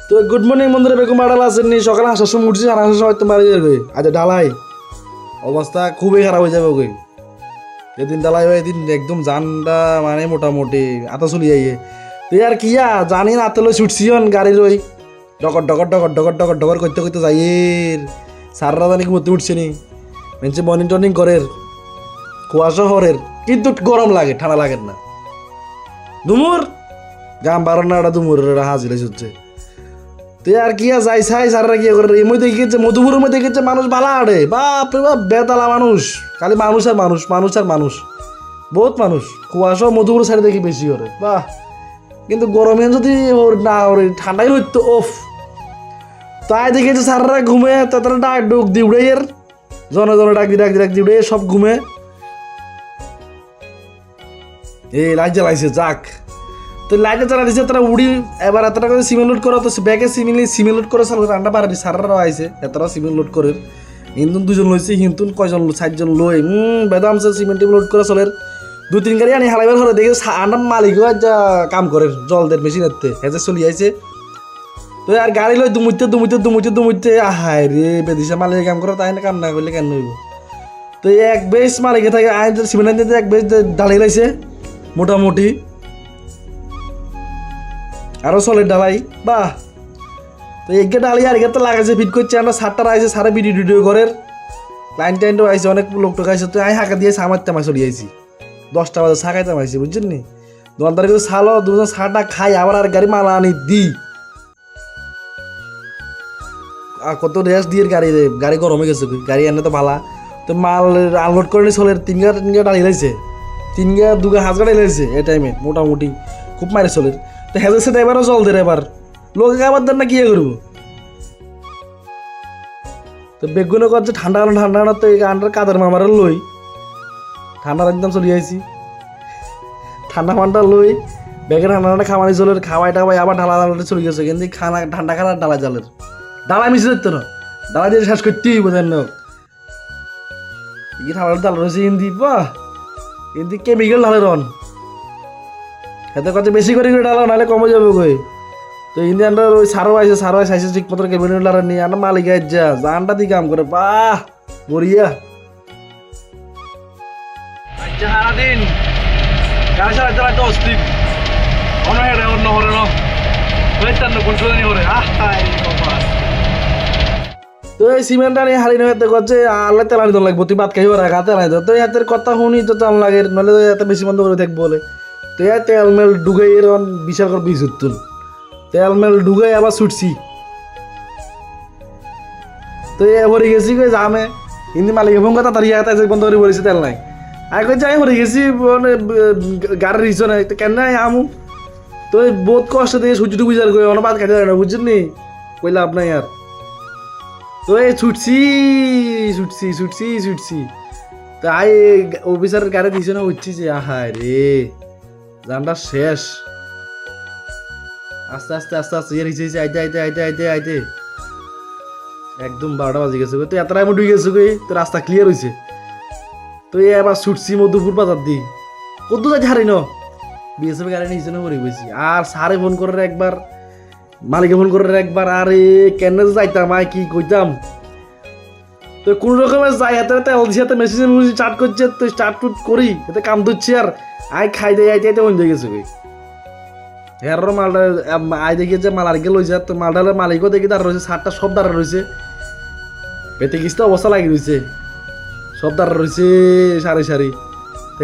তো good morning বন্ধুরা, বেগম আড়াল আসেননি। সকালে আসার সময় উঠছি, আর আসার সময় তো মারি যাবে। আচ্ছা ঢালাই অবস্থা খুবই খারাপ হয়ে যাবে ওই এদিন ঢালাই হয়, এদিন একদম জানটা মানে মোটামুটি আতা চলি যাইয়ে। তুই আর কিয়া জানি না আতলে ছুটছিয়ন গাড়ি রই ডকর ডকর ডকর ডকর ডকর ডকর করতে করতে যাইয়ের সাররা জানি মধ্যে উঠছে নি মেনছে মর্নিং টর্নিং করের কুয়াশা হরের, কিন্তু গরম লাগে, ঠান্ডা লাগে না। দুমুর গাম বারো না দুমুর হাজির হচ্ছে। তুই আর কিয়া যাই চাই সাররা কিয়া করে এই মধ্যে দেখেছে মধুপুরের মধ্যে দেখেছে মানুষ বালা আড়ে, বাপ রে বাপ বেতালা মানুষ, খালি মানুষ আর মানুষ, মানুষ আর মানুষ, বহুত মানুষ। কুয়াশা মধুপুর সাইডে দেখি বেশি করে বাহ। কিন্তু গরমে যদি ওর না ওর ঠান্ডাই হইতো ওফ। তাই দেখেছে সাররা ঘুমে তারা ডাক ডুক দিউড়ে এর জন জন ডাক ডাক দিউড়ে সব ঘুমে। এই লাইট জ্বালাইছে যাক, তো লাইটে জ্বালা দিছে তারা উড়ি। এবার এতটা করে সিমেন্ট লোড করো, তো ব্যাগে সিমেন্ট লোড করে চাল রান্না পারে সারারাও আইছে এতটা সিমেন্ট লোড করে। হিন্দুন দুজন লইছে, হিন্দুন কয়জন 4জন লই বেদামছে সিমেন্ট লোড করে চলের 2-3 গাড়ি আনি হালাইবার ঘরে দেখে আন্ডার মালিকও যা কাম করে জলদের মেশিনেতে হেজে চলি আইছে। তো আর গাড়ি লই দুমুইতে আহাই রে বেদিসা মালিক কাম করে, তাই না কাম না করলে কেন হইব। তো এক বেশ মালিকে থাকে আইন সিমেন্ট আনতে এক বেশ ঢালাই লাইছে মোটামুটি, আরো চলে ডালাই বাহ। তো একে ডালি আর একে তো লাগাইছে ফিট করছে, আমরা সারটা আইছে সারা ভিডিও ঘরের লাইন টাইনটাও আইছে, অনেক লোক টোক আইছে। তো আমি হাঁকা দিয়ে সামারতে মাই চলে আইছি 10টা বাজে চা খাইতে মাইছি বুঝছেন নি। দোকানদার কিন্তু ছালো দুজন চাটা খাই আবার আর গাড়ি মালা আনি দি কত রেস্ট দিয়ে গাড়ি রে, গাড়ি গরমে গেছে গাড়ি এনে তো ভালা। তো মাল আনলোড করে চলে 3 গা ডালি লাইছে 3 গা 2 গা হাজ গাড়ি লাইছে এই টাইমে মোটামুটি খুব মারে চলে। তো হেজেছে ড্রাইভারও জল দে এবার লোকে আবার দেন না কি করবো। তো বেগুনে করছে ঠান্ডা তো এই আন্ডার কাদের মামারে লই ঠান্ডা একদম চলে আইছি, ঠান্ডা লই বেগে ঠান্ডা খাওয়ানি চলের খাওয়াই টাওয়াই আবার ঢালা চলে গেছে। কিন্তু ঠান্ডা খানা ডালা জালের ডালা মিশে যেত না, ডালা দিয়ে শেষ করতেই বোঝেন না কি ঠান্ডা ডাল রয়েছে হিন্দি বাহ। হিন্দি কেমিক্যাল ঢালে রন এতে কথা বেশি করে ডালা নাহলে কমে যাবে কই। তো ইন্ডিয়ানরা ওই সারো আইসে ঠিক মতো কেবিনেট লারা নিয়ে আনা মালিক যা জানটা দিয়ে কাম করে বাহ বড়িয়া। সারাদিন গাড়ি চালাতে চালাতে অস্থির অন্য হরে তো এই সিমেন্টটা নিয়ে হারি নয় করছে আল্লাহ তেলানি তো লাগবো, তুই ভাত খাইব রাখা তেলাই তো এতের কথা শুনি তো চাল লাগে নাহলে এত বেশি বন্ধ করে থাকবো বলে। তো এই তেল মেল ডুগাই এরকম বিশাল করে বিষ উঠতুন তেল মেল ডুগাই আবার ছুটছি। তো এ ভরে গেছি কই জামে হিন্দি মালিক ফোন কথা তাড়িয়ে হাতে বন্ধ করে বলেছে তেল নাই আগে কই যাই ভরে গেছি মানে গাড়ির রিস নাই তো কেন নাই আমু। তো বহুত কষ্ট দিয়ে সূর্য ডুবি যার কই অনেক ভাত খাইতে পারে না বুঝছেন নি, কই লাভ নাই আর। তো এই ছুটছি তাই অফিসারের গাড়ি দিছে না উঠছি যে আহা রে জানটা শেষ। আস্তে আইতে একদম 12টা বাজে গেছে। তো এতটাই আমি ঢুকে গেছে কই তো রাস্তা ক্লিয়ার হয়েছে। তো এবার ছুটছি মধুপুর বাজার দি কত যাইতে হারি ন বিএসএফ গাড়ি নিয়েছে না পরে বসি। আর সারে ফোন করে একবার মালিকে ফোন করে একবার আরে কেন যাইতাম আয় কি কইতাম। তো কোন রকমের যাই হাতে তেল দিছে হাতে মেশিন স্টার্ট করছে, তো স্টার্ট টুট করি এতে কাম ধরছি আর আয় খাই দেয় আইতে বন্ধ হয়ে গেছে কই। হের মালটা আয় দেখি যে মাল আর গেল তো মালটার মালিকও দেখি দাঁড়া রয়েছে, সারটা সব দাঁড়া রয়েছে পেতে কিস্ত অবস্থা লাগি রয়েছে সব দাঁড়া রয়েছে সারি।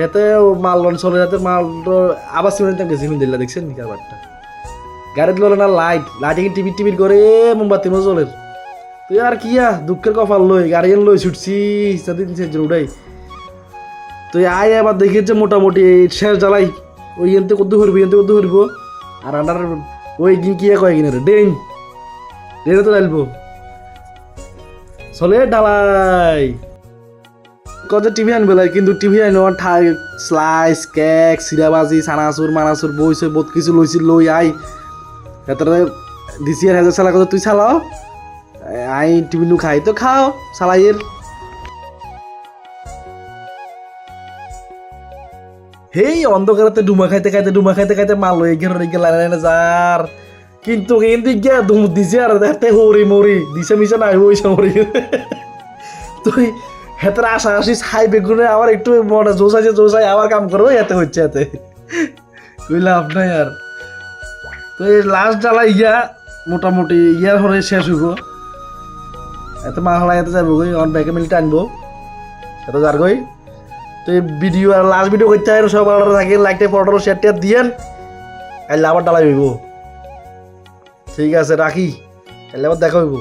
এতে মাল লন চলে যাতে মাল আবার সিমেন্ট গেছি দিল্লা দেখছেন নি কারবারটা গাড়িতে ললে না লাইট টিভির করে মোমবাতি মতো চলের। তুই আর কিয়া দুঃখের কপাল লই গাড়ি লই ছুটছি উঠাই। তুই আয় আবার দেখেছে মোটামুটি শেষ জ্বালাই ওই এনতে কত করবো আর আন্ডার ওই কিয়া কয় কিনে ডেনে তো ডালবো চলে ডালাই কত টিভি আনবে কিন্তু টিভি আইন স্লাইস কেক সিরাবাজি সানাচুর মানাচুর বই সই বহুত কিছু লই আই এতটা দিছি আর হাজার চালা কথা তুই চালাও আই টিভি নু খাই তো খাও চালাইয়ের। হেই অন্ধকারাতে ডুমা খাইতে মাল লই ঘের লাইনে যার কিন্তু কিন্তু গিয়া দুমুদ দিছে আর দেখতে হরি মরি দিছে মিশে নাই ওই সমরি তুই হেতার আশা আসি ছাই বেগুনে আবার একটু মনে জোসাই আবার কাম করবো এতে হচ্ছে এতে তুই লাভ নাই আর তো এই লাস্ট জ্বালা ইয়া মোটামুটি ইয়ার হরে শেষ হইব এত মা হলা এতে যাবো গই অন ব্যাকে মিলতে আনবো এত যার গই তো এই ভিডিও আর লাস্ট ভিডিও করতে হয় সব ভালো থাকে লাইকটা ফটো শেয়ারটা দিয়েন কাইলে আবার ডালাই হইব ঠিক আছে রাখি কাইলে আবার দেখা হইব